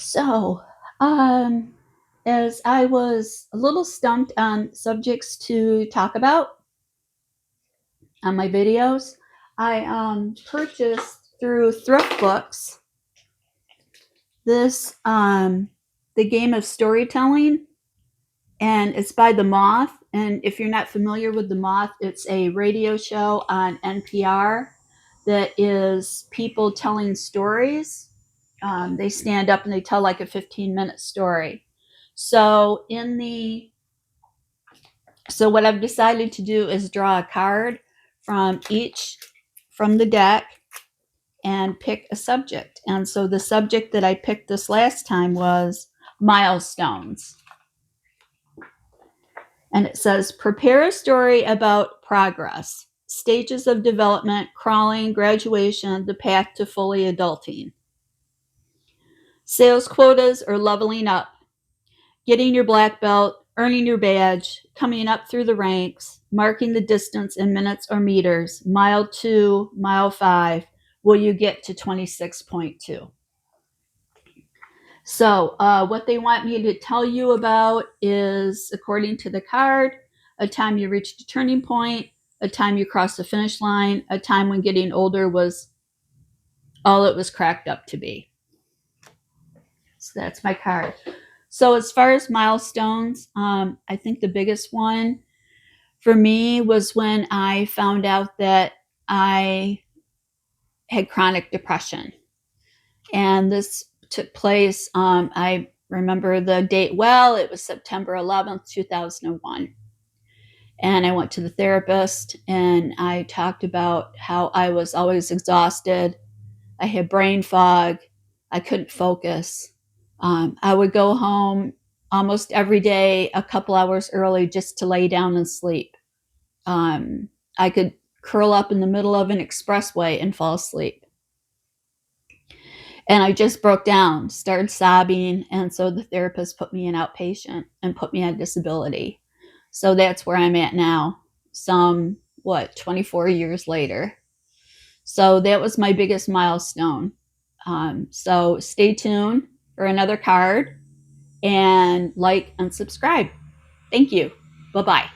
So, um, as I was a little stumped on subjects to talk about on my videos, I purchased through thrift books this the game of storytelling, and it's by The Moth. And if you're not familiar with The Moth, it's a radio show on NPR that is people telling stories. They stand up and they tell like a 15-minute story. So in the so what I've decided to do is draw a card from the deck and pick a subject. And so the subject that I picked this last time was milestones. And it says, prepare a story about progress, stages of development, crawling, graduation, the path to fully adulting. Sales quotas or leveling up, getting your black belt, earning your badge, coming up through the ranks, marking the distance in minutes or meters, mile 2, mile 5, will you get to 26.2? So what they want me to tell you about is, according to the card, a time you reached a turning point, a time you crossed the finish line, a time when getting older was all it was cracked up to be. So that's my card. So as far as milestones, I think the biggest one for me was when I found out that I had chronic depression. And this took place, I remember the date well, it was September 11th, 2001. And I went to the therapist and I talked about how I was always exhausted. I had brain fog. I couldn't focus. I would go home almost every day a couple hours early just to lay down and sleep. I could curl up in the middle of an expressway and fall asleep. And I just broke down, started sobbing. And so the therapist put me in outpatient and put me on disability. So that's where I'm at now, 24 years later. So that was my biggest milestone. So stay tuned for another card and like and subscribe. Thank you. Bye-bye.